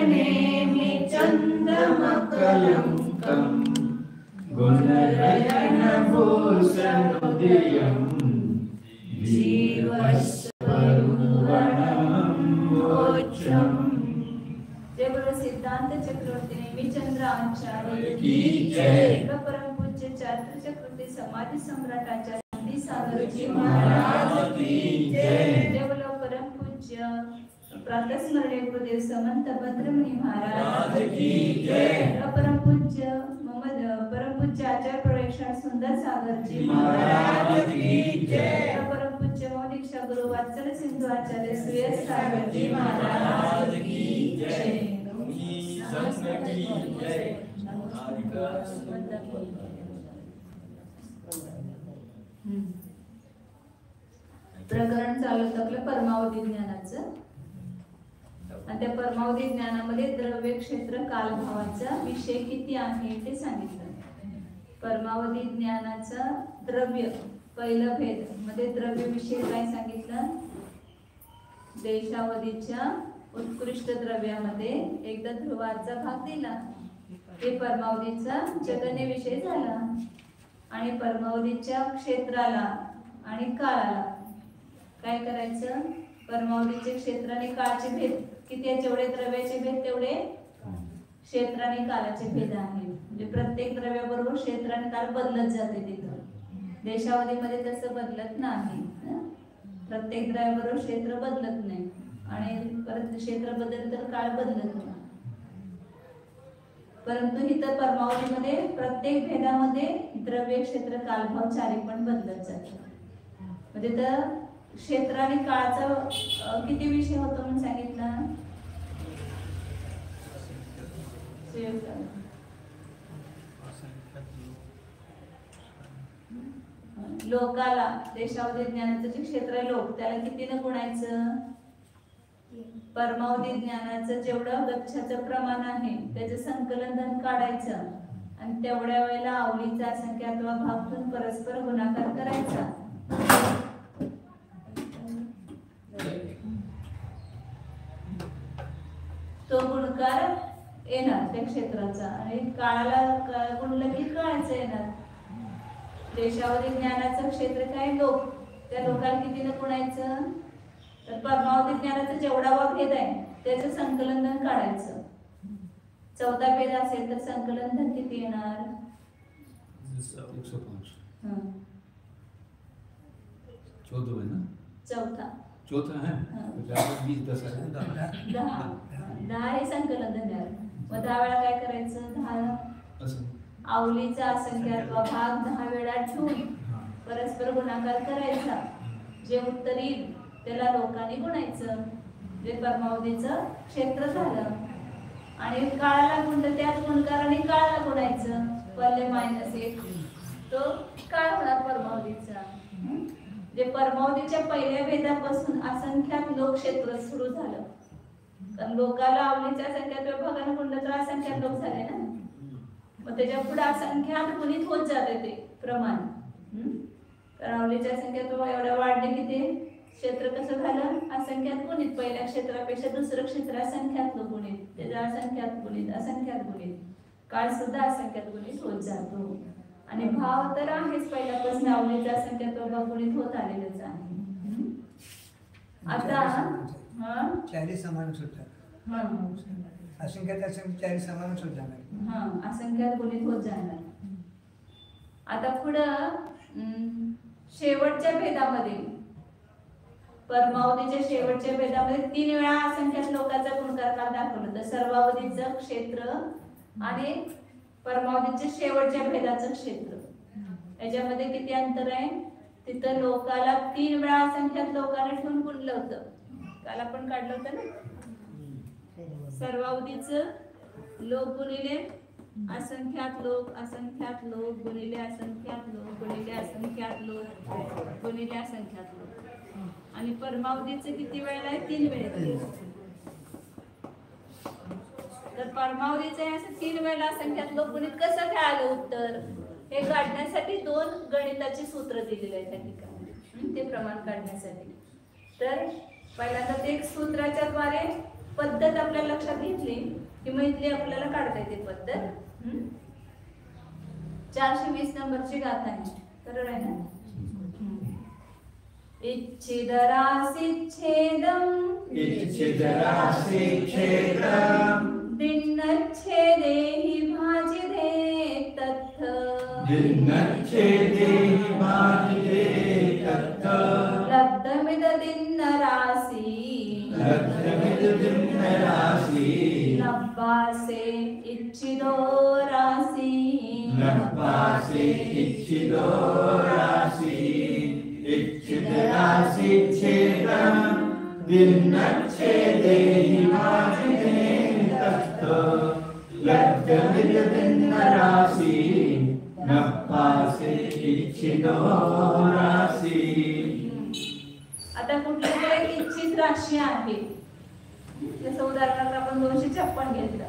नेमि चन्द्रमकलङ्कं गुणरत्नभूषणोदयं जीवस्वरूपमोक्षम्। जय बोलो सिद्धांत चक्रवर्ती नेमि चंद्र आचार्य की जय। परम पूज्य छात्र चक्रवर्ती समाधि सम्राट आचार्य नंदी सागर जी महाराज की जय। जय बोलो परम पूज्य प्रातः स्मरणीय गुरुदेव समंत भद्रमुनि महाराज की जय। परम पूज्य आचार्य प्रोडक्शन सुंदर सागर जी महाराज की जय। परम पूज्य दीक्षा गुरु वात्सल सिंधु आचार्य सुयस सागर जी महाराज की जय। प्रकरण चालू होतं आपलं परमावधी ज्ञानाचं, आणि त्या परमावधी ज्ञानामध्ये द्रव्य क्षेत्र कालभावाचा विषय किती आहे ते सांगितलं। परमावधी ज्ञानाचा द्रव्य पहिलं भेद मध्ये द्रव्य विषय काय सांगितलं? देशावधीच्या उत्कृष्ट द्रव्यामध्ये एकदा ध्रुवाचा भाग दिला, ते परमावधीचा जगन्य विषय झाला। आणि परमावधीच्या क्षेत्राला आणि काळाला काय करायचं? परमावधीचे क्षेत्र आणि काळाचे भेद किती आहे? जेवढे द्रव्याचे भेद तेवढे क्षेत्र आणि कालाचे भेद आहेत। म्हणजे प्रत्येक द्रव्याबरोबर क्षेत्र आणि काल बदलत जाते तिथं। देशावधीमध्ये तसं बदलत नाही, प्रत्येक द्रव्याबरोबर क्षेत्र बदलत नाही, आणि परत क्षेत्र बदलत तर काळ बदलत नाही। परंतु इथं परमावधीमध्ये प्रत्येक भेदामध्ये द्रव्य क्षेत्र कालभाव चारी पण बदलत जातात। म्हणजे तर क्षेत्र आणि काळाचा किती विषय होतो म्हणून सांगितलं? लोकाला देशावधी ज्ञानाचं जे क्षेत्र आहे लोक, त्याला कितीनं गुणायचं? परमावधी ज्ञानाचं जेवढं गच्छाचं प्रमाण आहे त्याचं संकलन धन काढायचं, आणि तेवढ्या वेळेला आवलीचा संख्या अथवा भागतून परस्पर गुणाकार करायचा। तो गुणकार येणार त्या क्षेत्राचा, आणि काळाला गुणलं की काळाचं येणार। देशावधी ज्ञानाचं क्षेत्र काय? लोक, त्या लोकांना कितीनं गुणायचं? तर परमावधी ज्ञानाचा जेवढा भेद आहे त्याचं संकलन धन काढायचं। चौथा भेद असेल तर संकलन धन किती येणार? 105। चौथा है 20 10 हे संकलन धन आहे। मग 10 वेळा काय करायचं? 10 आवलीचा असंख्यात्वा भाग 10 वेळा ठेवून परस्पर गुणाकार करायचा। जे उत्तर येईल त्याला लोकांनी गुणायचं, जे परमावधीचं क्षेत्र झालं। आणि काळाला गुणलं त्यात गुणकार आणि काळाला गुणायचं, पल्ले -1 तो काळ होणार परमावधीचा। जे परमावधीच्या पहिल्या भेदापासून असंख्यात लोक क्षेत्र सुरू झालं, कारण लोकाला आवलीच्या संख्यात भागाने गुणलं तर असंख्यात लोक झाले ना, मग त्याच्या पुढे असंख्यात गुणित होत जाते ते प्रमाण। कारण आवलीच्या संख्यात एवढ्या वाढले की ते क्षेत्र कसं झालं? असंख्यात गुणित। पहिल्या क्षेत्रापेक्षा दुसरं क्षेत्र असंख्यात गुणित, त्याच्या असंख्यात गुणित असंख्यात गुणित, काळ सुद्धा असंख्यात गुणित होत जातो। आणि भाव तर आहेच, पहिल्यापासून आवलीच्या असंख्यात भाग गुणित होत आलेलेच आहे। आता चारी समान सुद्धा असंख्यात चारी समान सुद्धा असंख्यात गुणित होत जाणार। आता पुढं शेवटच्या भेदामध्ये, परमावधीच्या शेवटच्या भेदामध्ये 3 वेळा असंख्यात लोकांचा गुणकार दाखवलं तर सर्वावधीचं क्षेत्र आणि परमावधीच्या शेवटच्या भेदाचं क्षेत्र याच्यामध्ये किती अंतर आहे? तिथं लोकाला 3 वेळा असंख्यात लोकांना ठेवून गुणलं होतं, काल आपण काढलं होतं ना। सर्वावधीचं लोक गुणिले असंख्यात लोक, असंख्यात लोक गुणिले असंख्यात लोक गुणिले असंख्यात लोक गुणिले असंख्यात लोक, आणि परमावधीचं किती वेळेला आहे? 3 वेळेला। तर परमावधीचं असं 3 वेळेला असंख्यात लोक गुणित कसं काय आलं उत्तर? हे काढण्यासाठी 2 गणिताची सूत्र दिलेली आहेत त्या ठिकाणी, ते प्रमाण काढण्यासाठी। तर पहिल्यांदा ते एक सूत्राच्या द्वारे पद्धत आपल्या लक्षात घेतली की मग इथली आपल्याला काढता येते पद्धत. 420 नंबरची गाथा आहे, बरोबर आहे ना. इच्छिदरासिच्छेदं दिन्नच्छेदे हि भाजिदे तत्थ लब्धमिद दिन्नरासि नब्बासे इच्छिदो रासि इच्छिदरासिच्छेदं दिन्नच्छेदे हि भाजिदे तत्थ लब्धमिद दिन्नरासि नब्बासे इच्छिदो रासि. आता कुठली एक इच्छित राशी आहे, जसं उदाहरणार्थ आपण 256 घेतलं,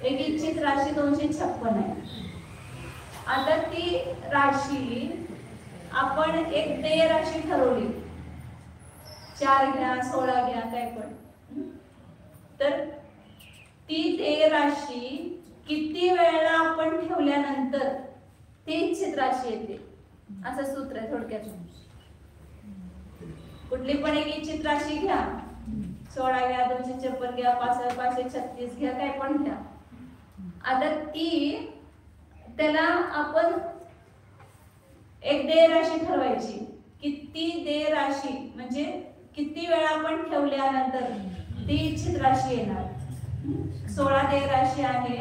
एक इच्छित राशी 256 आहे. आता ती राशी आपण एक देय राशी ठरवली, 4 घ्या 16 घ्या काय पण, तर ती देय राशी किती वेळा आपण ठेवल्यानंतर ती इच्छित राशी येते, असं सूत्र आहे थोडक्यात. कुठली पण एक इच्छित राशी घ्या, 16 घ्या 256 घ्या 536 घ्या काय पण घ्या. आता ती त्याला आपण एक देय राशी ठरवायची, किती देय राशी म्हणजे किती वेळा आपण ठेवल्यानंतर ती इच्छित राशी येणार. 16 देय राशी आहे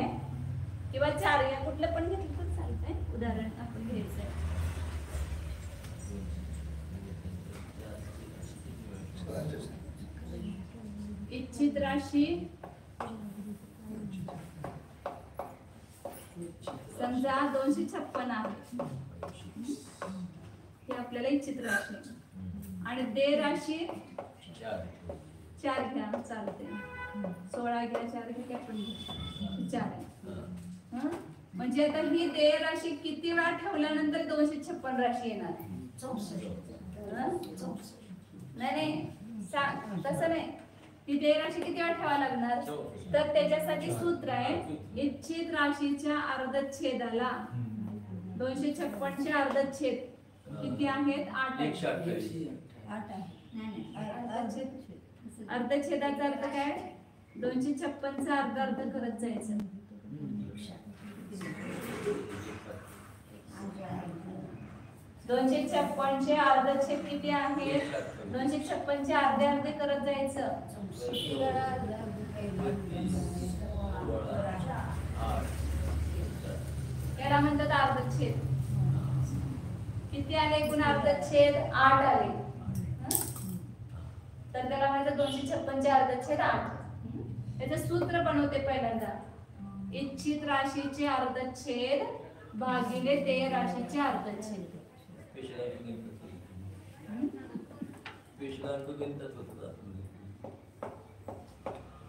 किंवा 4 घ्या, कुठलं पण घेतलं तर चालतंय. उदाहरण आपण घ्यायचंय, इच्छित राशी समजा 256 आहे, ही आपल्याला इच्छित राशी आणि देय राशी 4 घ्या चालते, 16 घ्या 4 घ्या पण 4 आहे. म्हणजे आता ही देय राशी किती वेळा ठेवल्यानंतर 256 राशी येणार. नाही तसं नाही, ही देय राशी किती वेळा ठेवावी लागणार, तर त्याच्यासाठी सूत्र आहे इच्छित राशीच्या अर्धच्छेदाला 256 चे अर्धच्छेद किती आहेत, 8 आहेत. अर्धच्छेदाचा अर्थ काय, 256 चा अर्ध करत जायचं. 256 चे अर्धच्छेद किती आहेत, 256 चे अर्धे करत जायचं. याला म्हणतात अर्धच्छेद. किती आले एकूण अर्धच्छेद, 8 आले. तर त्याला म्हणतात 256 चे अर्धच्छेद 8. याचं सूत्र बनवते पहिल्यांदा, इच्छित राशीचे अर्धच्छेद भागिले देय राशीचे अर्धच्छेद.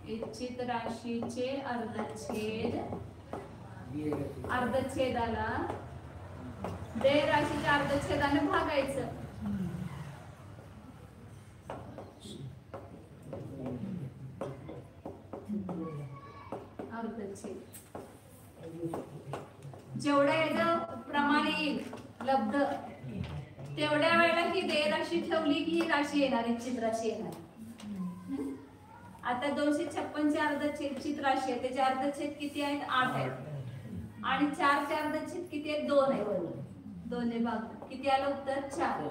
इच्छित राशीचे अर्धच्छेद अर्धच्छेदाला देय राशीच्या अर्धच्छेदाने भागायचं. अर्धच्छेद जेवढ्या याचं प्रमाण येईल लब्ध, तेवढ्या वेळेला ही देय राशी ठेवली की ही राशी येणार, इच्छित राशी येणार. आता 256 चे अर्धच्छेद इच्छित राशी आहे, त्याचे अर्धच्छेद किती आहेत, 8 आहेत. आणि 4 चे अर्धच्छेद किती आहेत, 2 आहेत. 2 ने भाग किती आलं उत्तर, 4.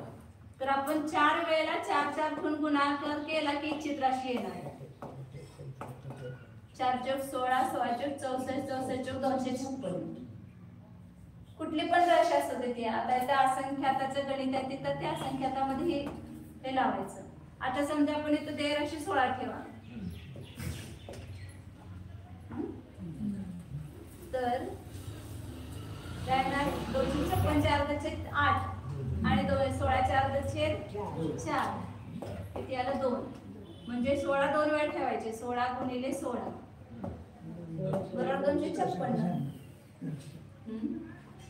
तर आपण 4 वेळेला 4 गुणाकार केला की इच्छित राशी येणार. 4 × 16 16 × 64 64 × 256. कुठली पण राशी असू दे. आता इथं असंख्याताचं गणित आहे, तिथं त्या असंख्यातामध्ये हे लावायचं. आता समजा आपण इथं देय राशी 16 ठेवा, तर त्यांना 256 चे अर्धच्छेद 8 आणि 16 चे अर्धच्छेद 4 किती आलं, 2. म्हणजे 16 2 वेळा ठेवायचे, 16 × 16 बरोबर 256.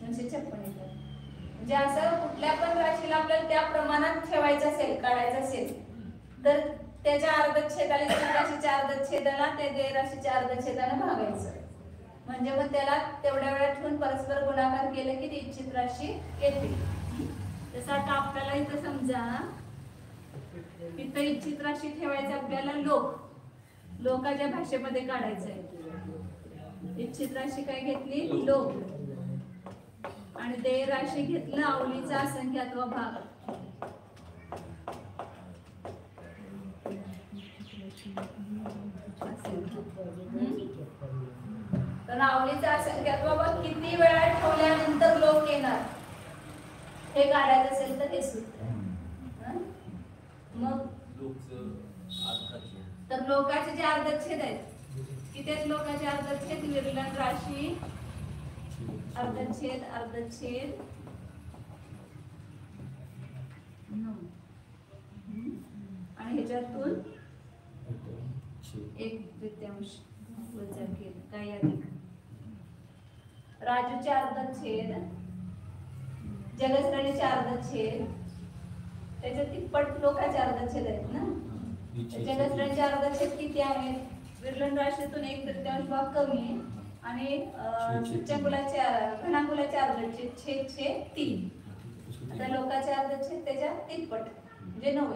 256 येतात. म्हणजे असं कुठल्या पण राशीला आपल्याला त्या प्रमाणात ठेवायचं असेल, काढायचं असेल, तर त्याच्या अर्धच्छेदाला इच्छित राशीच्या अर्धच्छेदाला त्या देय राशीच्या अर्धच्छेदाने भागायचं. म्हणजे मग त्याला तेवढ्या वेळात ठेवून परस्पर गुणाकार केले की ती इच्छित राशी येते. जसं आता आपल्याला इथं समजा इथं इच्छित राशी ठेवायचं आपल्याला लोकाच्या भाषेमध्ये काढायचंय. इच्छित राशी काय घेतली? लोक. आणि देय राशी घेतलं अवलीचा असंख्यात्व भाग. तर अवलीचा असंख्यात्व भाग किती वेळा ठेवल्यानंतर लोक येणार हे काढायचं असेल तर हे सूत्र. मग तर लोकाचे जे अर्धच्छेद आहेत किती आहेत? लोकाचे अर्धच्छेद विरलन राशी अर्धच्छेद अर्धच्छेद आणि ह्याच्यातून 1/3 वजा केलं काय अधिक. राजूचे अर्धच्छेद जगस्राणीचे अर्धच्छेद त्याच्यात तिप्पट लोकाचे अर्धच्छेद आहेत ना. जगस्राणीचे अर्धच्छेद किती आहेत? विरलन राशीतून 1/3 भाग कमी आहे आणि सूच्यंकुलाचे घनांकुलाचे अर्धच्छेद छेद 3. आता लोकाचे अर्धच्छेद त्याच्या तिप्पट म्हणजे 9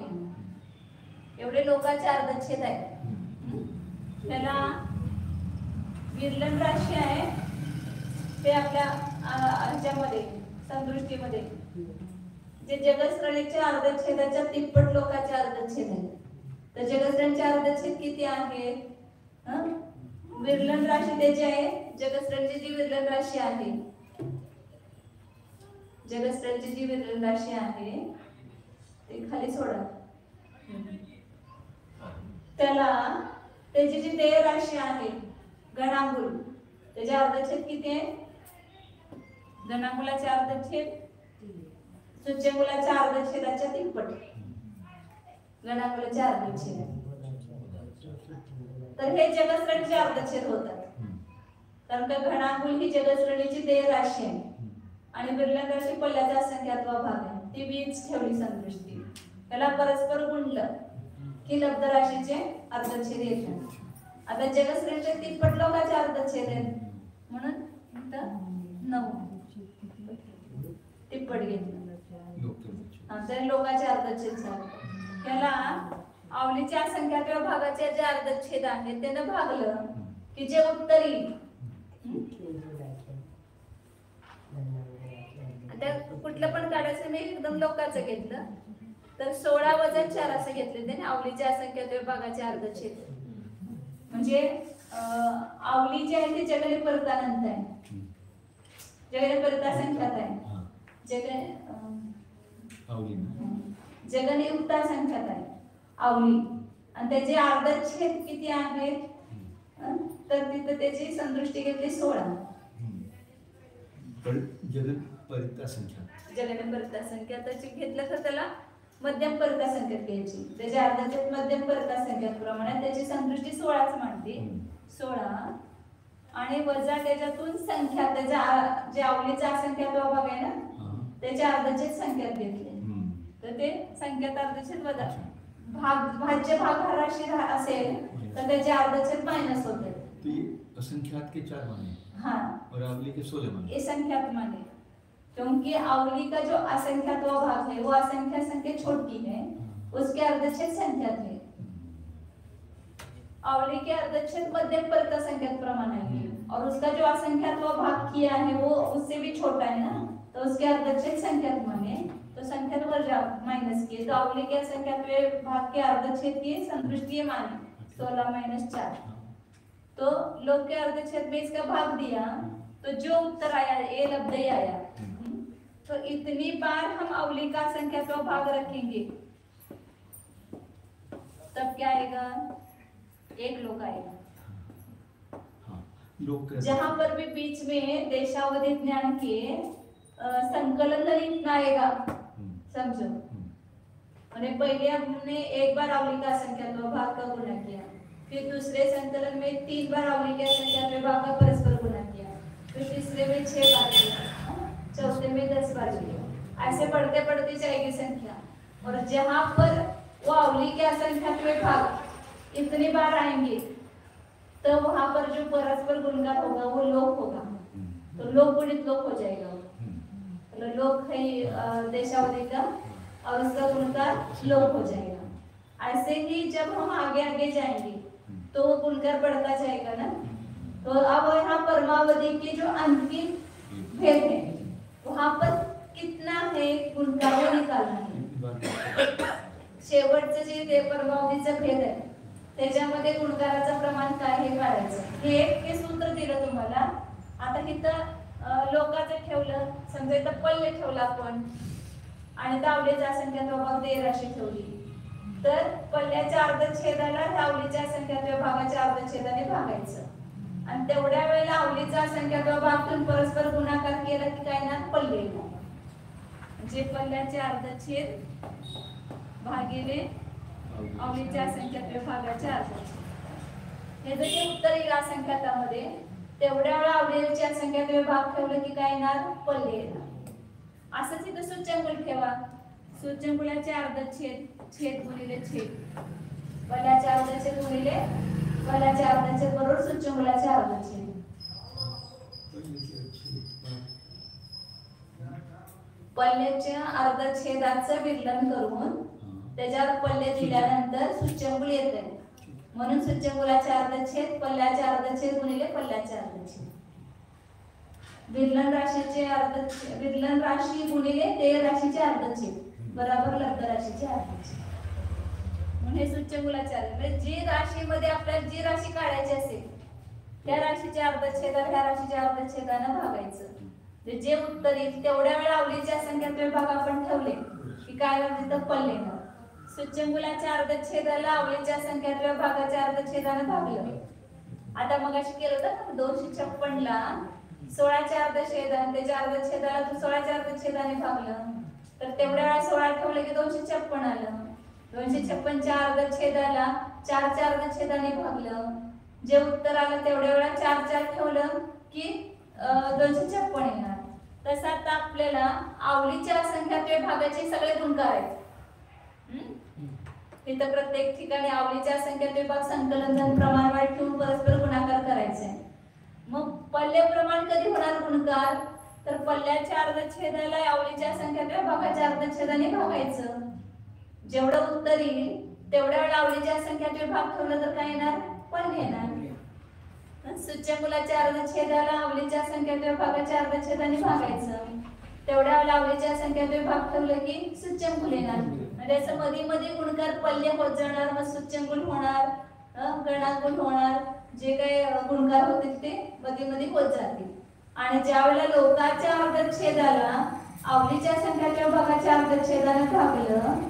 एवढे लोकाचे अर्धच्छेद आहेत. त्याला विरलन राशी आहे ते आपल्या ह्याच्यामध्ये संदृष्टीमध्ये जे जगस्रणीच्या अर्धच्छेदाच्या तिप्पट लोकाचे अर्धच्छेद आहेत. तर जगस्रणीचे अर्धच्छेद किती आहेत? विरलन राशी त्याची आहे जगस्रणीची जी विरलन राशी आहे जगस्रणीची जी विरलन राशी आहे ते खाली सोडा. त्याला त्याची जी देय राशी आहे घनांकुल त्याचे अर्धच्छेद किती आहे? घनांकुलाचे अर्धच्छेद सूच्यंकुलाच्या अर्धच्छेदाच्या तिप्पट घनांकुलाचे अर्धच्छेद. तर हे जगस्रणीचे अर्धच्छेद होतात. कारण का घनांकुल ही जगस्रणीची देय राशी आहे आणि विरलन राशी पल्ल्याचा असंख्यात्व भाग आहे. ती वीज ठेवली संदृष्टी. त्याला परस्पर गुणलं की लब्ध राशीचे अर्धच्छेद येतात. आता जगस्रणीचे तिप्पट लोकाचे अर्धच्छेद आहेत म्हणून इथं 9 तिप्पट घेतलं. तर लोकाचे अर्धच्छेद झाले. त्याला अवलीच्या असंख्यात्व भागाचे जे अर्धच्छेद आहेत त्यानं भागलं की जे उत्तर येईल. आता कुठलं पण काढायचं मी एकदम लोकाचं घेतलं तर 16 वजा 4 असं घेतले त्याने अवलीच्या असंख्यात्व भागाचे अर्धच्छेद. म्हणजे अवली जे आहे ते जगने परत अनंत आहे. जगने परत असंख्यात आहे. जगने युक्त असंख्यात आहे अवली आणि त्याचे अर्धच्छेद किती आहेत? तर तिथं त्याची संदृष्टी घेतली 16. जगन परित असंख्यात जगने परित असंख्याताची घेतलं तर त्याला मध्यम परित असंख्यात घ्यायची. त्याचे अर्धच्छेद मध्यम परित असंख्यात प्रमाणे त्याची संदृष्टी 16च म्हणते. 16 आणि वजा त्याच्यातून संख्या त्याच्या जे अवलीचा असंख्यात्व भाग आहे ना त्याचे अर्धच्छेद संख्यात घेतले तर ते संख्यात अर्धच्छेद वजा भाज्य भाग हा राशी असेल तर त्याचे अर्धच्छेद माइनस होते. असंख्यात के 4 माने हाँ और अवली के 16 माने. ये संख्यात माने क्योंकि अवली का जो असंख्यात्व भाग है वो असंख्या संख्या छोटी है उसके अर्धच्छेद संख्यात है. अवली के अर्धच्छेद मध्यम परित असंख्यात प्रमाण है और उसका जो असंख्यात्व भाग किया है वो उससे भी छोटा है ना तो उसके अर्धच्छेद संख्यात माने तो संख्यात वर्जा माइनस किए तो अवली के असंख्यात्व भाग के अर्धच्छेद की संदृष्टि माने 16 - 4. तो लोग के अर्धच्छेद में इसका भाग दिया तो जो उत्तर आया ए लब्ध ही आया. तो इतनी बार हम अवली का संख्यात्व भाग रखेंगे तब क्या आएगा? 1 लोक आएगा. जहां पर भी बीच में देशावधि ज्ञान के संकलन लिखना आएगा समझो. मैंने पहले हमने 1 बार अवली का संख्यात्व भाग का गुणा किया फिर दूसरे संकलन में 3 बार अवली के संख्यात्व भाग का परस्पर गुणा किया फिर तीसरे में 6 बार किया चौथे में 10 बार किया. ऐसे बढ़ते बढ़ते जाएगी संख्या और जहां पर वो अवली के असंख्यात भाग इतनी बार आएंगे, तो वहां पर जो परस्पर गुणगान होगा वो लोक होगा, तो लोक गुणित लोक हो जाएगा। मतलब लोक है देशावली का और उसका गुणकार लोक हो जाएगा। ऐसे ही जब हम आगे आगे जाएंगे तो वो गुणकार बढ़ता जाएगा ना। तो अब यहाँ परमावधि के जो अंतिम भेद है वहां पर कितना है गुणकार वो निकालना है। शेवटचं जे ते परमावधीचं भेद आहे त्याच्यामध्ये गुणकाराचं प्रमाण काय हे काढायचं। हे सूत्र दिलं तुम्हाला। आता इथं लोकांचं ठेवलं, समजा इथं पल्ले ठेवला आपण आणि दावलेचा असंख्यात विभाग 13 ठेवली, तर पल्ल्याच्या अर्धछेदाला दावलीच्या असंख्यात विभागाच्या अर्धछेदाने भागायचं आणि तेवढ्या वेळेला आवलीचा असंख्यात विभागातून परस्पर गुणाकार केला की काय ना पल्ले म्हणजे पल्ल्याचे अर्धछेद भागिले आवलीच्या असंख्यात विभागाच्या अर्धछेद। हे जर उत्तर येईल असंख्यातामध्ये तेवढ्या वेळा आवलीच्या असंख्यात विभाग ठेवलं की काय येणार पल्ले येणार। असंच इथं सूच्यंकुल ठेवा, सूच्यंकुलाचे अर्धछेद छेद गुणिले छेद, पल्ल्याचे अर्धछेद गुणिले पल्ल्याचे अर्धछेद बरोबर सूच्यंकुलाचे अर्धछेद। पल्ल्याच्या अर्धछेदाचं विकलन करून त्याच्यावर पल्ले दिल्यानंतर सूच्यंकुल येते, म्हणून सूच्यंकुलाचे अर्धछेद पल्ल्याचे अर्धछेद गुणिले पल्ल्याचे अर्धछेद। विकलन राशीचे अर्धछेद, विकलन राशी गुणिले ते राशीचे अर्धछेद बरोबर लब्ध राशीचे अर्धछेद। म्हणून हे सूच्यंकुलाचे अर्धछेद म्हणजे जी राशीमध्ये आपल्याला जी राशी काढायची असेल त्या राशीच्या अर्धछेदाला ह्या राशीच्या अर्धछेदाने भागायचं। जे उत्तर येईल तेवढ्या वेळा आवलीचे असंख्यात विभाग आपण ठेवले की काय होईल तर पल्ले ना। सूच्यंकुलाच्या अर्धछेदाला आवलीच्या असंख्यात विभागाच्या अर्धछेदाने भागलं। आता मग अशी केलं होतं 256 ला 16च्या अर्धछेदाने त्याच्या अर्धछेदाला 16च्या अर्धछेदाने भागलं, तर तेवढ्या वेळा 16 ठेवलं की 256 आलं। 256च्या अर्धछेदाला 4च्या अर्धछेदाने भागलं, जे उत्तर आलं तेवढ्या वेळा 4 ठेवलं की 256 येणार। तसं आता आपल्याला आवलीच्या असंख्यात विभागाचे सगळे गुणकार आहेत। इथं प्रत्येक ठिकाणी आवलीच्या असंख्यात विभाग संकलन धन प्रमाणवार ठेवून परस्पर गुणाकार करायचे। मग पल्ले प्रमाण कधी होणार गुणकार, तर पल्ल्याच्या अर्धछेदाला आवलीच्या असंख्यात विभागाच्या अर्धछेदाने भागायचं। जेवढं उत्तर येईल तेवढ्या वेळा आवलीच्या असंख्यात विभाग ठेवलं तर काय येणार पल्ले येणार। सूच्यंकुलाच्या अर्धछेदाला आवलीच्या असंख्यात विभागाच्या अर्धछेदाने भागायचं, तेवढ्या वेळा आवलीच्या असंख्यात विभाग ठेवलं की सूच्यंकुल येणार। म्हणजे असं मध्ये मध्ये गुणकार पल्ले होत जाणार, मग सूच्यंकुल होणार, गणांकुल होणार, जे काही गुणकार होते ते मध्ये मध्ये होत जातील। आणि ज्यावेळेला लोकाच्या अर्धछेदाला आवलीच्या असंख्यात विभागाच्या अर्धछेदाने भागलं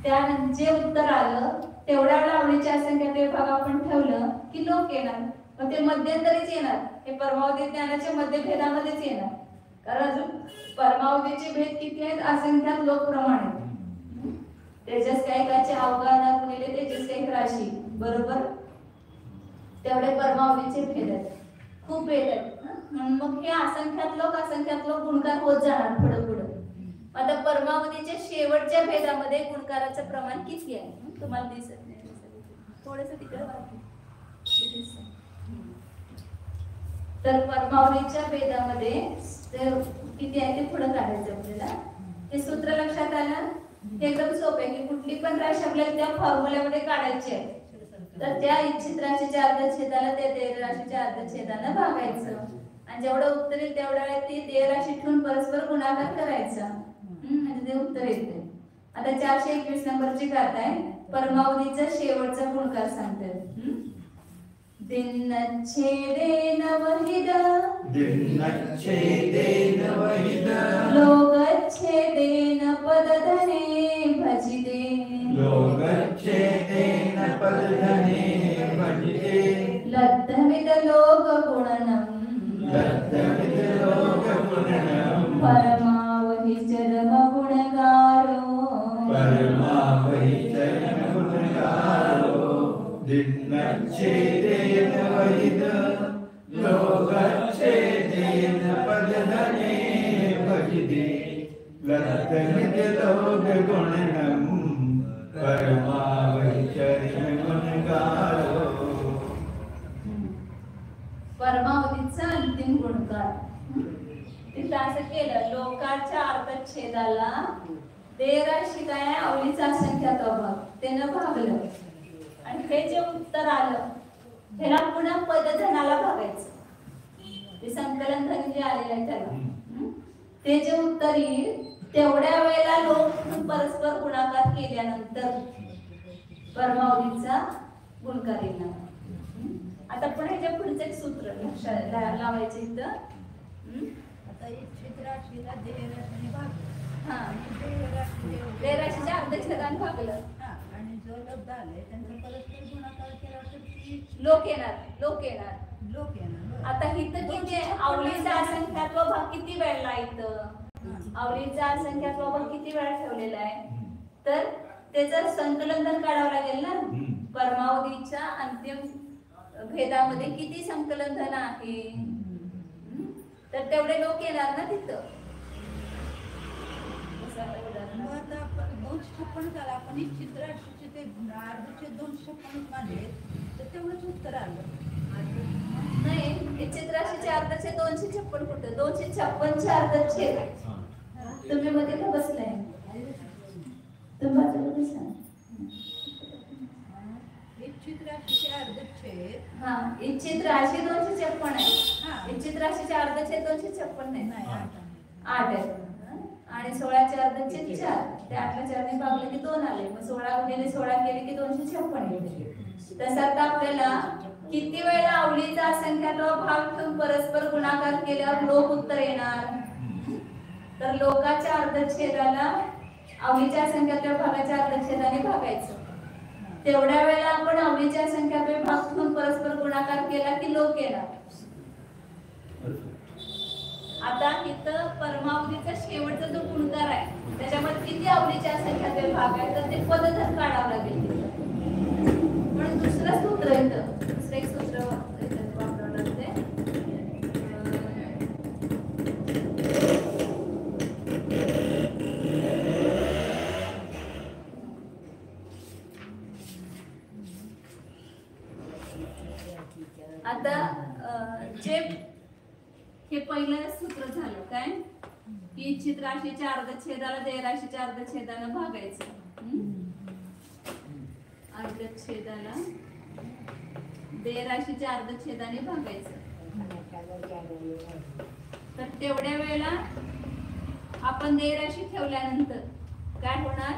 त्यानंतर जे उत्तर आलं तेवढ्या वेळा आवलीच्या असंख्यात विभाग आपण ठेवलं की लोक येणार। मग ते मध्यंतरीच येणार, हे परमावधी ज्ञानाच्या मध्यभेदामध्येच येणार, कारण अजून परमावधीचे भेद किती आहेत असंख्यात लोक प्रमाण आहेत। तेजस कायकाचे अवगाहना गुणिले तेजस कायक राशी बरोबर तेवढे परमावधीचे भेद आहेत, खूप भेद आहेत। म्हणून मग हे असंख्यात लोक गुणकार होत जाणार पुढे पुढे। आता परमावधीच्या शेवटच्या भेदामध्ये गुणकाराचं प्रमाण किती आहे तुम्हाला दिसत नाही, थोडंसं तिकडे वाटतं। तर परमावधीच्या भेदामध्ये किती आहे ते पुढे काढायचं आपल्याला। हे सूत्र लक्षात आलं, हे एकदम सोपे आहे की कुठली पण राशी आपल्याला त्या फॉर्म्युल्यामध्ये काढायची आहे, तर त्या इच्छित राशीच्या अर्धछेदाला त्या राशीच्या अर्धछेदाने भागायचं आणि जेवढं उत्तर येईल तेवढ्या वेळेत ते राशी ठेवून परस्पर गुणाकार करायचा, म्हणजे ते उत्तर येते। आता 421 नंबरची गाथा आहे, परमावधीचा शेवटचा गुणकार सांगतात। दिनच्छेदेन वहिद लोकच्छेदेन पदधने भजिते लब्धमिद लोकगुणनम् परमावहि चरमगुणगारो दिनच्छेदेन वहिद लोकच्छेदेन पदधने भजिते लब्धमिद लोकगुणनम् परमावधीचा अंतिम गुणकार. तिथं असं केलं, लोकाच्या अर्थछेदाला देराशी काय अवलीचा असंख्यात अभाव त्यानं भागलं. आणि हे जे उत्तर आलं ह्याला पुन्हा पदधनाला भागायचं. ते संकलन धन जे आलेलं आहे त्याला ते जे उत्तर येईल तेवढ्या वेळेला लोक परस्पर गुणाकार केल्यानंतर परमावधीचा गुणकार येणार. आता पण ह्याच्या पुढचं एक सूत्र लक्षात लावायचं इथं. आता इच्छित राशीला देहराशीने भागलं. हा, देहराशीच्या अर्धछेदाने भागलं. आणि जो लब्ध आले त्यांचा परस्पर गुणाकार केला तर ती लोक येणार. लोक येणार. आता इथं किती अवलीचा असंख्यात्व भाग किती वेळला इथं अवलीचा असंख्यात्व भाग किती वेळा ठेवलेला आहे, तर त्याचं संकलन तर काढावं लागेल ना. परमावधीच्या अंतिम भेदामध्ये किती संकलन धन आहे, तर तेवढे लोक येणार ना तिथं. आता आपण 256 झाला. आपण इच्छित राशीचे ते अर्धचे 256 मानले तर तेवढंच उत्तर आलं. नाही, इच्छित राशीचे अर्धचे 256 कुठं, 256 अर्धछेद. तुम्ही मध्ये का बसलाय, तुम्हाला सांग. इच्छित राशीचे अर्धछेद. हा, इच्छित राशी 256 आहे. इच्छित राशीचे अर्धछेद 256 नाही, 8 आहे. आणि 16चे अर्धछेद 4. ते 8ला 4ने भागले की 2 आले. मग 16 गुणिले 16 केले की 256 येते. तसं आता आपल्याला किती वेळा अवलीचा असंख्यात्व भाग ठेवून परस्पर गुणाकार केल्यावर लोक उत्तर येणार, तर लोकाच्या अर्धछेदाला अवलीच्या असंख्यात्व भागाच्या अर्धछेदाने भागायचं. तेवढ्या वेळेला आपण अवलीच्या असंख्यात्व भाग ठेवून परस्पर गुणाकार केला की लोक येणार. आता इथं परमावधीचा शेवटचा जो गुणकार आहे त्याच्यामध्ये किती अवलीच्या असंख्यात्व भाग आहे, तर ते पदधन काढावं लागेल. पण दुसरं सूत्र येतं, दुसरं एक सूत्र वापरावं लागते. आता जे हे पहिलं सूत्र झालं काय की इच्छित राशीच्या अर्धछेदाला देहराशीच्या अर्धछेदाला भागायचं. अर्धछेदाला देहराशीच्या अर्धछेदाने भागायचं. तर तेवढ्या वेळेला आपण देहराशी ठेवल्यानंतर काय होणार,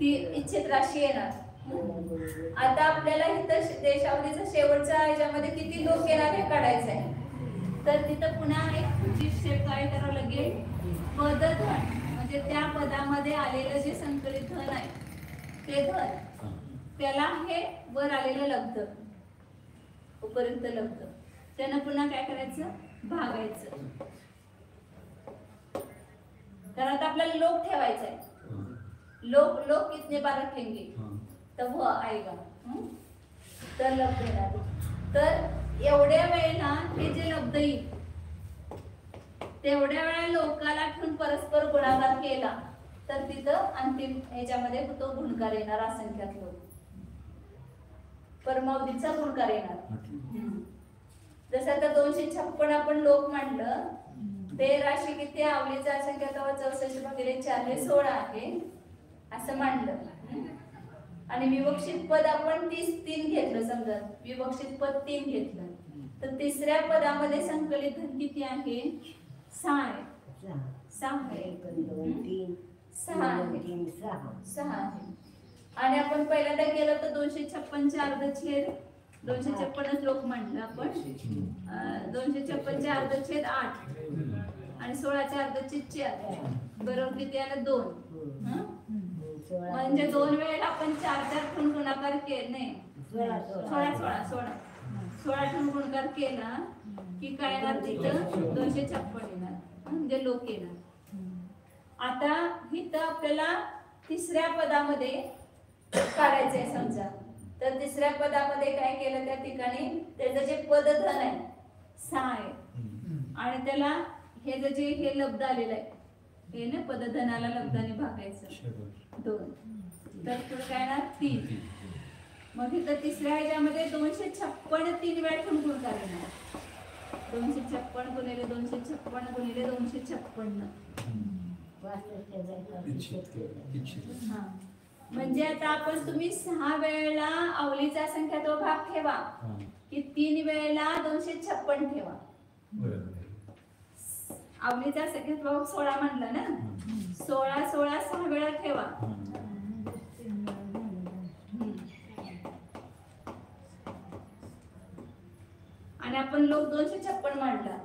ती इच्छित राशी येणार. आता आपल्याला इथं देशावलीचा शेवटचा याच्यामध्ये किती लोक येणार हे काढायचं आहे. तर तिथं पुन्हा एक स्टेप काय करावं लागेल, पदधन म्हणजे त्या पदामध्ये आलेलं जे संकलित धन आहे ते धन, त्याला हे वर आलेलं लब्ध, उपयुक्त लब्ध, त्यानं पुन्हा काय करायचं, भागायचं. तर आता आपल्याला लोक ठेवायचा आहे. लोक लोक कितने बार रखेंगे, तर वो आएगा. तर लब्ध येणार. तर एवढ्या वेळेला हे जे लब्ध येईल तेवढ्या वेळा लोकाला ठेवून परस्पर गुणाकार केला तर तिथं अंतिम ह्याच्यामध्ये तो गुणकार येणार. असंख्यात लोक परमावधीचा गुणकार येणार. जसं आता 256 आपण लोक मांडलं, ते राशी किती आवलीचा असंख्यात 64 भागिले 4 हे 16 आहे असं मांडलं. आणि विवक्षित पद आपण 3 घेतलं. समजा विवक्षित पद 3 घेतलं तर तिसऱ्या पदामध्ये संकलित धन किती आहे, 6 आहे. 6 आहे. आणि आपण पहिल्यांदा गेलो तर 256 अर्धछेद 256 लोक म्हटलं आपण. 256 अर्धछेद 8 आणि 16 अर्धछेद 4 बरोबर किती आलं 2. म्हणजे 2 वेळेला आपण 4 ठेवून गुणाकार केला नाही, 16 ठेवून गुणाकार केला की काय येणार, तिथं 256 येणार म्हणजे लोक येणार. आता इथं आपल्याला तिसऱ्या पदामध्ये काढायचंय. समजा तर तिसऱ्या पदामध्ये काय केलं, त्या ठिकाणी त्याचं जे पदधन आहे 6 आहे आणि त्याला हे जे हे लब्ध आलेलं आहे हे ना पदधनाला लब्धाने भागायचं 2 तर पुढे काय येणार 3. मग इथं तिसऱ्या ह्याच्यामध्ये 256 3 वेळा ठेवून गुणकार येणार. 256 गुणिले 256 गुणिले 256. हा म्हणजे आता आपण तुम्ही 6 वेळेला अवलीचा संख्यात्व भाग ठेवा की 3 वेळेला 256 ठेवा. अवलीचा संख्यात्व भाग 16 म्हणलं ना, 16 16 6 वेळा ठेवा. आणि आपण लोक 256 मांडला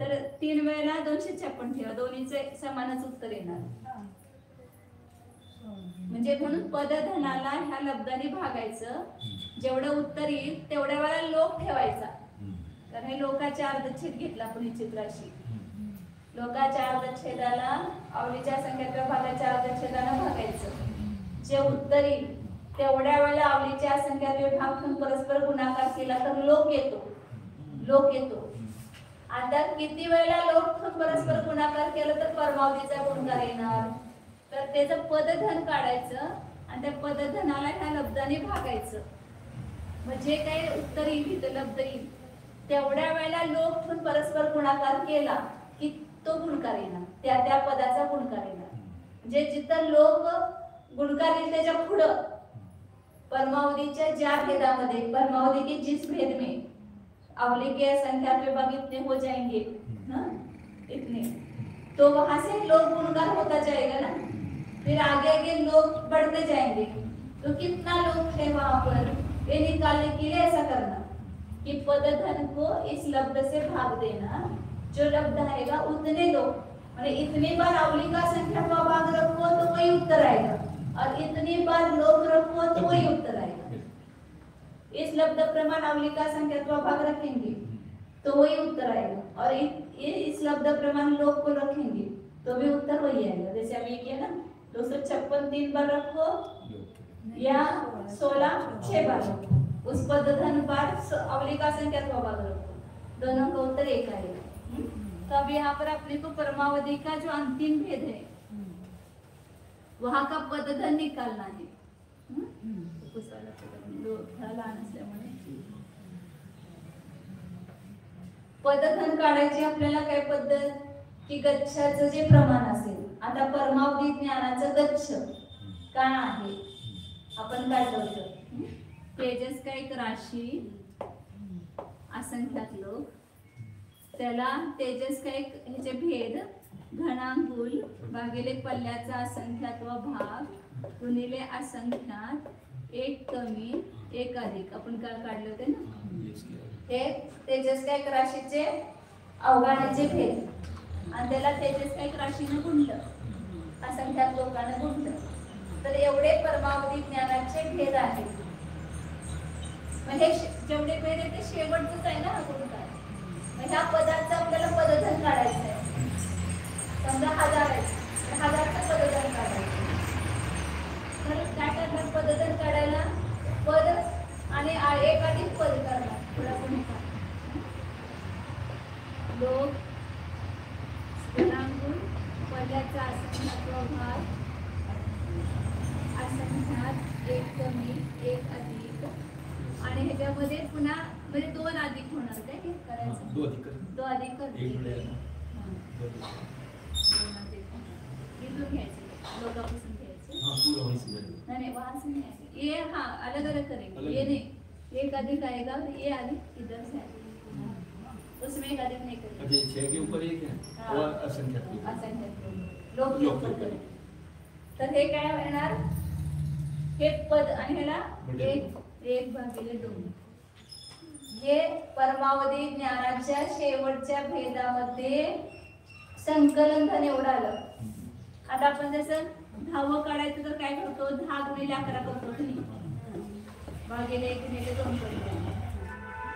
तर 3 वेळेला 256 ठेवा. दोन्हीचे समानच उत्तर येणार. म्हणजे म्हणून पदधनाला ह्या लब्धाने भागायचं. जेवढं उत्तर येईल तेवढ्या वेळा लोक ठेवायचा. कारण हे लोकाच्या अर्धछेद घेतला आपण निश्चित राशी. लोकाच्या अर्धछेदाला अवलीच्या संख्यात्व भागाच्या अर्धछेदाला भागायचं. जे उत्तर येईल तेवढ्या वेळेला अवलीच्या संख्यात्व भाग ठेवून परस्पर गुणाकार केला तर लोक येतो. आता किती वेळेला लोक ठेवून परस्पर गुणाकार केला तर परमावधीचा गुणकार येणार. तर त्याचं पदधन काढायचं आणि त्या पदधनाला ह्या लब्धाने भागायचं. म्हणजे काही उत्तर येईल इथं लब्ध येईल तेवढ्या वेळेला लोक ठेवून परस्पर गुणाकार केला की तो गुणकार येणार. त्या पदाचा गुणकार येणार. म्हणजे जिथं लोक गुणकार येईल त्याच्या पुढं परमावधीच्या ज्या भेदामध्ये परमावधी के जिस भेद में अवली के संख्यात्व भाग इतने हो जाएंगे ना इतने, तो वहां से लोग गुणकार होता जाएगा ना. फिर आगे लोग बढ़ते जाएंगे. तो कितना लोग थे वहां पर ये निकालने के लिए ऐसा करना कि पदधन को इस लब्ध से भाग देना. जो लब्ध आएगा उतने दो. और इतनी बार अवली का संख्यात्व भाग रखो तो वही उत्तर आएगा और इतनी बार लोग रखो तो वही उत्तर आएगा. इस लब्ध प्रमाण अवली का संख्यात्व भाग रखेंगे तो वही उत्तर आएगा और इस लब्ध प्रमाण लोग को रखेंगे तो भी उत्तर वही आएगा. जैसे अभी किया ना 256 3 बार रखो या 16 6 बार रखो. उस पदधन बार अवली का संख्यात्व भाग रखो. दोनों का उत्तर एक आएगा. तो अब यहाँ पर अपने को परमावधि का जो अंतिम भेद है वहां का पदधन निकालना है. पदधन काढायची आपल्याला काय पद्धत की गच्छाचं जे प्रमाण असेल. आता परमावधी ज्ञानाचं गच्छ काय आहे आपण काढलं होतं. तेजस का एक राशी असंख्यात लोक त्याला तेजस का एक ह्याचे भेद घनांकुल भागिले पल्ल्याचा असंख्यात्व भाग गुणिले असंख्यात एक कमी एक अधिक आपण काय काढले होते ना. हे तेजस का एक राशीचे अवघाण्याचे भेद आणि त्याला तेजस का एक राशीनं गुणलं असंख्यात लोकांना गुणलं. तर एवढे परमावधी ज्ञानाचे भेद आहेत. म्हणजे जेवढे भेद आहे ते शेवटच आहे ना गुणकार. ह्या पदाचं आपल्याला पदधन काढायचं आहे. समजा 1000 आहे 1000चं पदधन काढायचं. तर काय करणार पदधन काढायला पद आणि एक अधिक पद करणार. थोडा गुणकार लोक गुणांकुल पदाचा असंख्यात्व भाग असंख्यात एक कमी एक अधिक आणि ह्याच्यामध्ये पुन्हा म्हणजे 2 अधिक होणार. काय करायचं 2 अधिक इथून घ्यायचे लोकांपासून घ्यायचे. नहीं वहां से नहीं. ये हाँ अलग अलग करेंगे. ये नहीं एक अधिक आएगा ये अधिक इधर से आएगा उसमें एक अधिक नहीं करेंगे. 6 के ऊपर एक है और असंख्यात लोक योग करेंगे. तर हे काय होणार हे पद आणि ह्याला 1/2. हे परमावधी ज्ञानाच्या शेवटच्या भेदामध्ये संकलन धन एवढं आलं. आता आपण जसं 10 काढायचं तर काय करतो 10 गुणिले 11 करतो भागिले 1 गुणिले 2 करतो.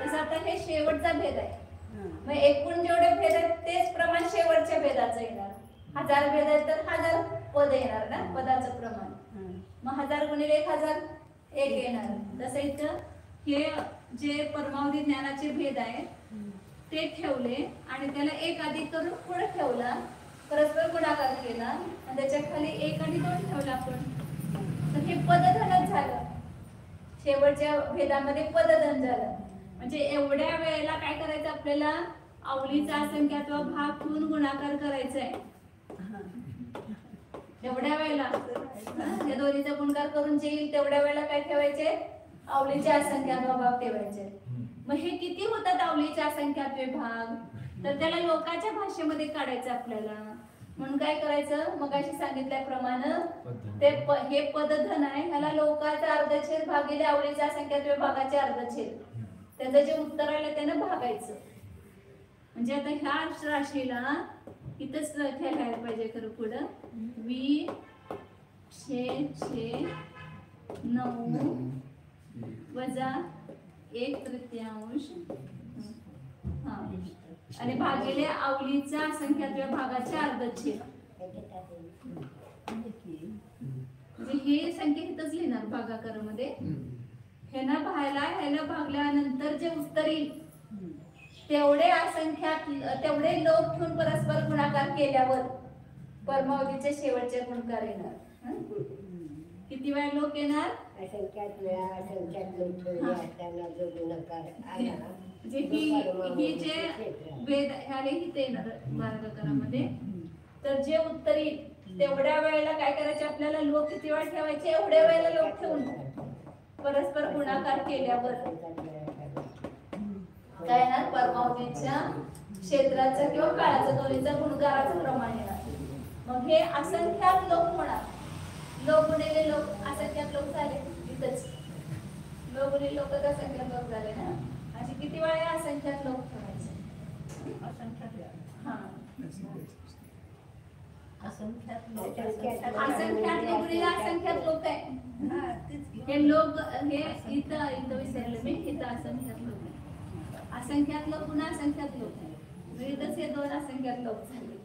तसं आता हे शेवटचा भेद आहे. मग एकूण जेवढे भेद आहेत तेच प्रमाण शेवटच्या भेदाचं येणार. 1000 भेद आहेत तर 1000 पद येणार ना पदाचं प्रमाण. मग 1000 गुणिले 1000 1 येणार. तसं इथं हे जे परमावधी ज्ञानाचे भेद आहेत ते ठेवले आणि त्याला एक अधिक करून पुढे ठेवला परस्पर गुणाकार केला आणि त्याच्या खाली 1 आणि 2 ठेवला आपण, तर हे पदधनच झालं. शेवटच्या भेदामध्ये पदधन झालं. म्हणजे एवढ्या वेळेला काय करायचं आपल्याला, अवलीचा असंख्यात्व भाग ठेवून गुणाकार करायचा आहे. एवढ्या वेळेला या दोन्हीचा गुणकार करून जे येईल तेवढ्या वेळेला काय ठेवायचे, अवलीचे असंख्यात्व भाग ठेवायचे. मग हे किती होतात अवलीचे असंख्यात्वे भाग, तर त्याला लोकांच्या भाषेमध्ये काढायचं आपल्याला. म्हणून काय करायचं, मगाशी सांगितल्याप्रमाणे हे पदधन आहे, ह्याला लोकाचा अर्धछेद भागिले अवलीच्या असंख्यात्वे भागाचे अर्धछेद, त्याचं जे उत्तर आलं त्यानं भागायचं. म्हणजे आता ह्या राशीला इथंच ठेवायला पाहिजे खरं पुढं, 20/9 वजा 1/3 हा, आणि भागिले अवलीचा असंख्यात्वे भागाचे अर्धछेद. म्हणजे ही संख्या इथंच लिहिणार भागाकारामध्ये. ह्याला भागल्यानंतर जे उत्तर येईल तेवढे असंख्यात तेवढे लोक ठेवून परस्पर गुणाकार केल्यावर परमावधीचे शेवटचे गुणकार येणार. किती वेळा लोक येणार, ही जे वेद ह्याला इथे येणार भागाकारामध्ये. तर जे उत्तर येईल तेवढ्या वेळेला काय करायचे आपल्याला, लोक किती वेळा ठेवायचे, एवढ्या वेळेला लोक ठेवून परस्पर गुणाकार केल्यावर काय येणार, परमावधीच्या क्षेत्राचं किंवा काळाचं दोन्हीचा गुणकाराचं प्रमाण येणार. मग हे असंख्यात लोक होणार. लोक गुणिले लोक असंख्यात लोक झाले इथंच, लोक गुणिले लोक असंख्यात लोक झाले ना. अशी किती वेळा असंख्यात लोक ठेवायचे, असंख्यात लोक गुणिले असंख्यात लोक आहे. हे लोक हे इथं विसरले मी, इथं असंख्यात लोक आहे. असंख्यात लोक पुन्हा असंख्यात लोक आहे, इथंच हे 2 असंख्यात लोक झाले.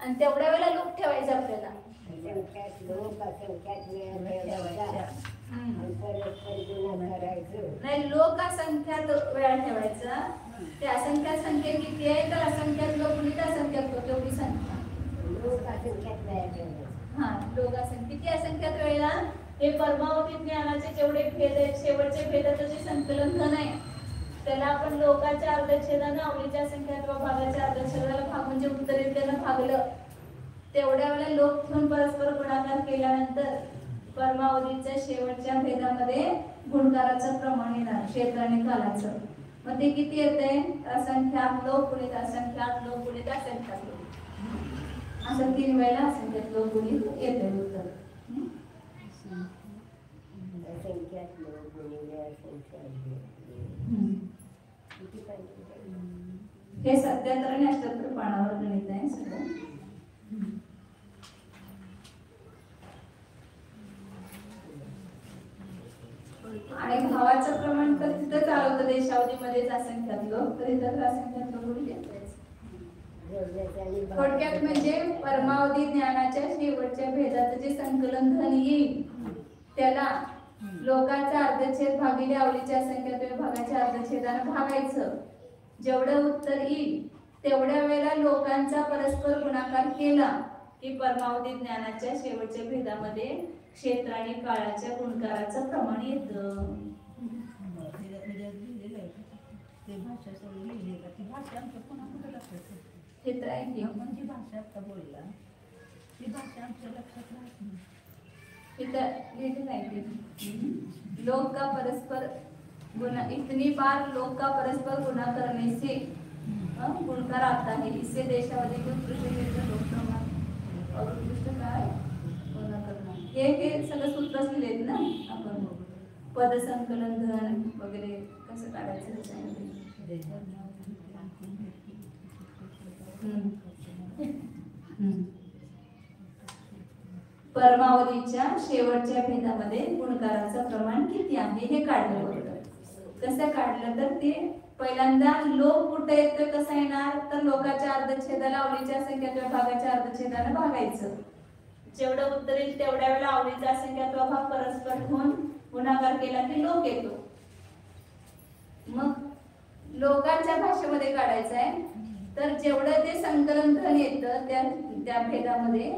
आणि तेवढ्या वेळेला लोक ठेवायचे आपल्याला. नाही, लोक असंख्यात वेळा ठेवायचा. ते असंख्यात संख्या किती आहे, तर असंख्यात लोक गुणिले असंख्यात लोक एवढी संख्या. हा, लोक असंख्या किती असंख्यात वेळेला, हे परमावधी ज्ञानाचे जेवढे भेद आहेत, शेवटचे भेदाचं जे संकलन धन आहे त्याला आपण लोकाच्या अर्धछेदाने अवलीच्या असंख्यात्व भागाच्या अर्धछेदाला भाग म्हणजे उत्तरेत त्यानं भागलं. तेवढ्या वेळेला लोक ठेवून परस्पर गुणाकार केल्यानंतर परमावधीच्या शेवटच्या भेदामध्ये गुणकाराचं प्रमाण येणार, क्षेत्र आणि कालाचं. मग ते किती येते, असंख्यात लोक गुणित असंख्यात लोक गुणित असंख्यात लोक, असं 3 वेळेला असंख्यात लोक गुणित येते उत्तर. हे 77 आणि 78 पानावर गणित आहे सगळं. आणि भावाचं प्रमाण तर तिथं चालवतं देशावधीमध्येच असंख्यात लोक, तर इथं असंख्यात लोक गुणित येतात. थोडक्यात म्हणजे परमावधी ज्ञानाच्या शेवटच्या भेदाचं जे संकलन धन येईल त्याला लोकांचा अर्धछेद भागिले अवलीच्या असंख्यात्वे भागाच्या अर्धछेदाने भागायचं. जेवढं उत्तर येईल तेवढ्या वेळेला लोकांचा परस्पर गुणाकार केला की परमावधी ज्ञानाच्या शेवटच्या भेदामध्ये क्षेत्र आणि काळाच्या गुणकाराचं प्रमाण येतं. क्षेत्र आहे की म्हणजे भाषा आता बोलला ती भाषा आमच्या लक्षात राहत नाही. लोग का परस्पर गुना, इतनी बार लोग का परस्पर गुना करने से गुणकार आता है. इससे देशावधी को उत्कृष्ट लोक प्रमाण और उत्कृष्ट काय गुना करना. हे सगळं सूत्र लिहिलेत ना आपण, पद संकलन धन वगैरे कसं काढायचं त्याच्यामध्ये. परमावधीच्या शेवटच्या भेदामध्ये गुणकाराचं प्रमाण किती आहे हे काढलं होतं. कसं काढलं तर ते पहिल्यांदा लोक कुठे येतं, कसं येणार तर लोकाच्या अर्धछेदाला अवलीच्या संख्यात्व भागाच्या अर्धछेदाने भागायचं. जेवढं उत्तर येईल तेवढ्या वेळेला अवलीचा संख्यात्व भाग परस्पर होऊन गुणाकार केला की लोक येतो. मग लोकांच्या भाषेमध्ये काढायचं आहे तर जेवढं ते संकलन धन येतं त्या भेदामध्ये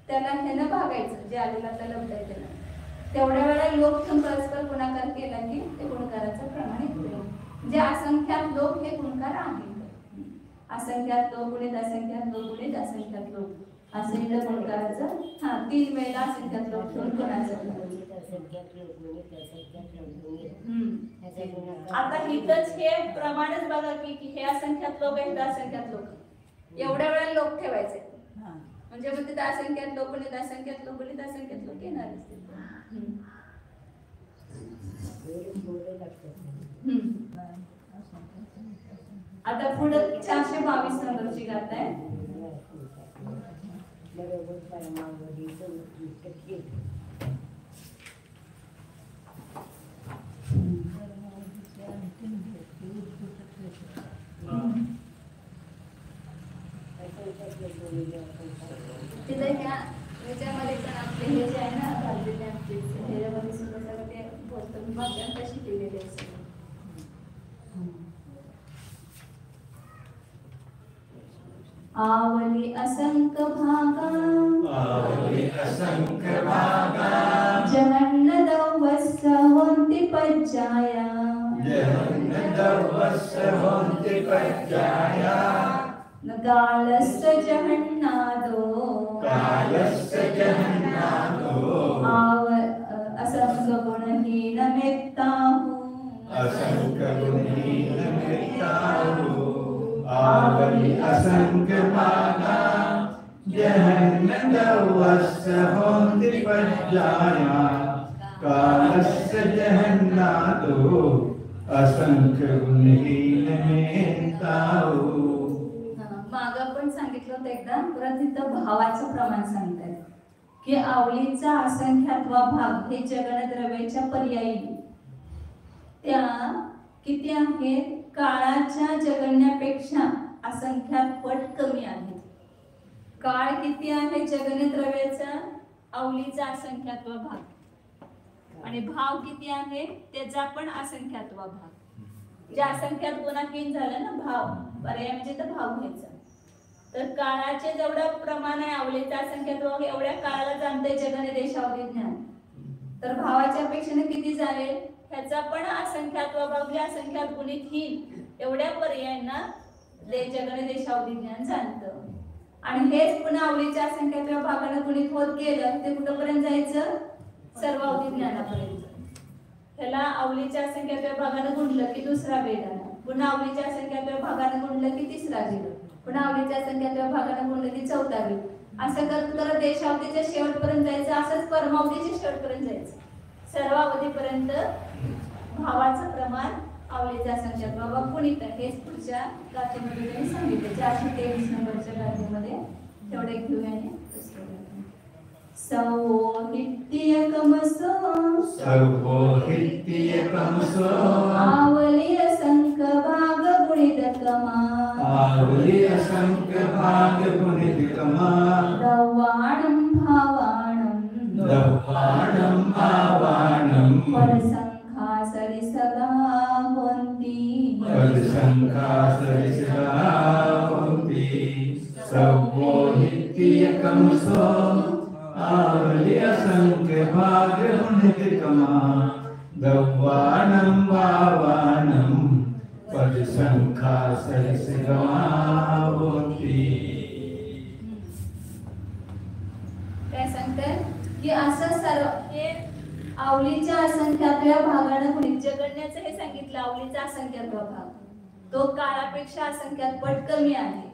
त्याला ह्यानं भागायचं, जे आलेला आता लब्ध आहे त्याला. तेवढ्या वेळा लोक परस्पर गुणाकार केला की ते गुणकाराचं प्रमाण येतं. म्हणजे असंख्यात लोक हे गुणकार आहेत. असंख्यात लोक गुणित असंख्यात लोक गुणित असंख्यात लोक असं इथं गुणकाराचं 3 वेळेला असंख्यात लोक ठेवून गुणाकार. आता इथंच हे प्रमाणच बघा की हे असंख्यात लोक आहेत, असंख्यात लोक एवढ्या वेळेला लोक ठेवायचे. म्हणजे मग तिथं असंख्यात लोक गुणित असंख्यात लोक गुणित असंख्यात लोक येणार. आता पुढे 422 नंबरची गाथा आहे. तिथे ह्याच्यामध्ये पण आपले हे जे आहे ना घाललेले आपले ह्याच्यामध्ये सुद्धा सगळं ते बोलतो वाक्यांत कशी केलेली आहे. आवली असंख्य भागा जहन्न दवस्य होन्ति पज्जाया कालस्य जहन्नादो असंख्य गुणहीन मेत्ताहु आवली असंख्य भागा जहन्न दवस्य होन्ति पज्जाया कालस्य जहन्नादो असंख्य गुणहीन मेत्ताहु. मागं पण सांगितलं होतं एकदा, परत इथं भावाचं प्रमाण सांगतात की आवलीचा असंख्यात्वा भाग हे जगन द्रव्याच्या पर्यायी त्या किती आहेत, काळाच्या जगण्यापेक्षा असंख्यात पट कमी आहे. काळ किती आहे जगन द्रव्याचा, आवलीचा असंख्यात्वा भाग, आणि भाव किती आहे त्याचा पण असंख्यात्वा भाग. जे असंख्यात गुणाकीन झालं ना भाव, पर्याय म्हणजे तर भाव घ्यायचा. तर काळाचे जेवढं प्रमाण आहे आवलीचा असंख्यात्वा एवढ्या काळाला जाणतंय जगन देशावधी ज्ञान. तर भावाच्या अपेक्षेने किती जाईल ह्याचा पण असंख्यात्वा भाग म्हणजे असंख्यात गुणित ही एवढ्या पर्यायांना जगन देशावधी ज्ञान जाणतं. आणि हेच पुन्हा आवलीच्या असंख्यात्वा भागानं गुणित होत गेलं ते कुठपर्यंत जायचं, सर्वावधी ज्ञानापर्यंत. ह्याला आवलीच्या असंख्यात्वा भागानं गुणलं की दुसरा भेद आला, पुन्हा आवलीच्या असंख्यात्वा भागानं गुणलं की तिसरा भेद, पुन्हा आवलीच्या असंख्यात्वा भागानं गुणलं की चौथा भेद. असं करत करत देशावधीच्या शेवटपर्यंत जायचं, असंच परमावधीच्या शेवटपर्यंत जायचं. सर्वावधीपर्यंत भावाचं प्रमाण आवलीच्या असंख्यात्वा भाग गुणित हेच पुढच्या गाथेमध्ये त्यांनी सांगितले. 423 नंबरच्या गाथेमध्ये तेवढे घेऊया. सवोहित्यकमसो आवली असंख्य भाग गुणितकमा दव्वाणं भावाणं परसंख्या सरिसगा होन्ति सवोहित्यकमसो आवली असंख्य भाग गुणितकमा दव्वाणं भावाणं परसंख्या सरिसगा होन्ति. काय सांगतात की असं सर्व हे आवलीच्या असंख्यात्व्या भागानं गुणित जगण्याचं हे सांगितलं. आवलीचा असंख्यात्वा भाग तो काळापेक्षा असंख्यात पट कमी आहे.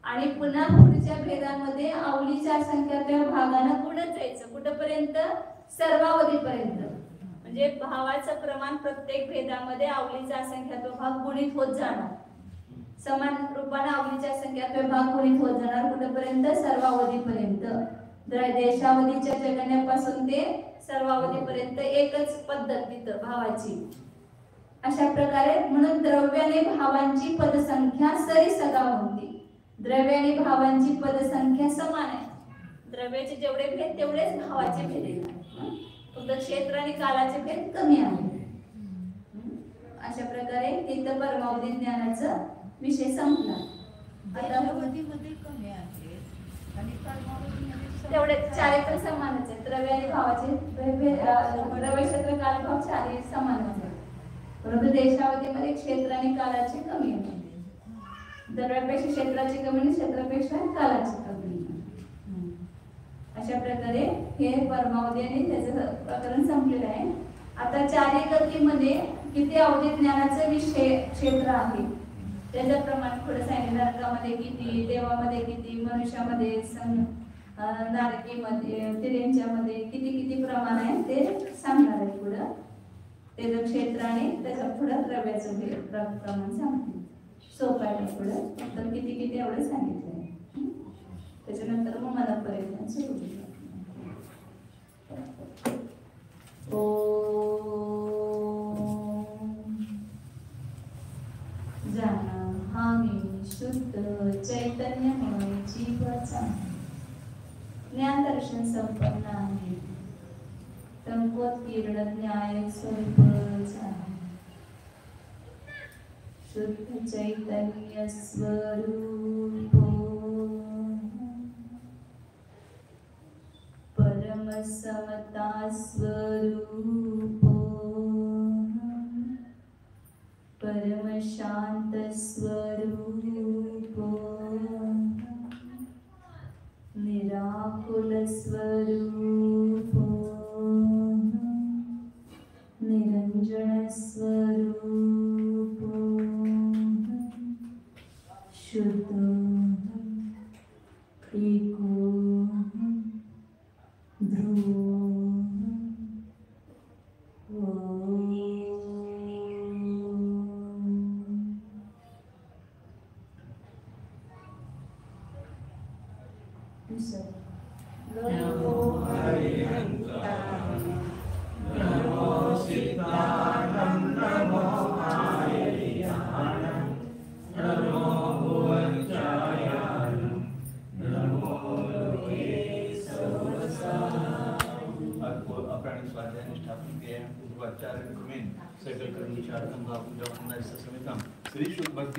आणि पुन्हा पुढच्या भेदामध्ये आवलीच्या असंख्यात्व्या भागानं गुणत जायचं कुठपर्यंत, सर्वावधीपर्यंत. म्हणजे भावाचं प्रमाण प्रत्येक भेदामध्ये आवलीचा असंख्यात्व भाग गुणित होत जाणार. समान रूपाने आवलीच्या असंख्यात्व भाग गुणित होत जाणार कुठपर्यंत, सर्वावधीपर्यंत. देशावधीच्या जगण्यापासून ते सर्वावधीपर्यंत एकच पद्धत तिथं भावाची. अशा प्रकारे म्हणून द्रव्याने भावांची पदसंख्या सरिसगा होती. द्रव्याने भावांची पदसंख्या समान आहे. द्रव्याचे जेवढे भेद तेवढेच भावाचे भेद आहेत. फक्त क्षेत्र आणि कालाचे भेद कमी आहे. अशा प्रकारे तिथं परमावधी ज्ञानाचा विषय संपला. देशावधीमध्ये कमी आहे आणि कर्मावधीमध्ये तेवढे चारी तर समानच आहेत. द्रव्य आणि भावाचे द्रव्य क्षेत्र काल भाव चारी समानच आहेत, परंतु देशावधीमध्ये क्षेत्र आणि कालाचे कमी आहे. द्रव्यापेक्षा क्षेत्राची कमी आणि क्षेत्रापेक्षा कालाची कमी. अशा प्रकारे हे परमावधी आणि त्याचं प्रकरण संपलेलं आहे. आता चारी गतीमध्ये किती अवधी ज्ञानाचं विषय क्षेत्र आहे त्याचं प्रमाण पुढे सांगितलं. नरकामध्ये किती, देवामध्ये किती, मनुष्यामध्ये, नारकीमध्ये, तिर्यंच्यामध्ये किती किती प्रमाण आहे ते सांगणार आहे पुढं. त्याचं क्षेत्र आणि त्याच्या पुढं द्रव्याचं प्रमाण सांगते. सोपं आहे पुढं, फक्त किती किती एवढं सांगितलं आहे. त्याच्यानंतर मग मला पर्यंत सुरू होईल. जाना हामी शुद्ध चैतन्यमय जीवाचा ज्ञान दर्शन संपन्न आहे. तंकोत्कीर्ण न्याय स्वरूपचा शुद्ध चैतन्य स्वरूप परम समता स्वरूप परम शांत स्वरूप निराकुल स्वरूप निरंजन स्वरूप शुद्ध एको ध्रुव नमो हरिहंताय नमो सिद्धार्थं नमो आर्यानं नमो भुवनचार्यानं नमो अप्राणिक स्वाध्याय निष्ठापन क्रिया पूर्वाचार्य क्रमेण सकल कर्मचार्थं भावपूजा समितां श्री शुद्ध भक्ति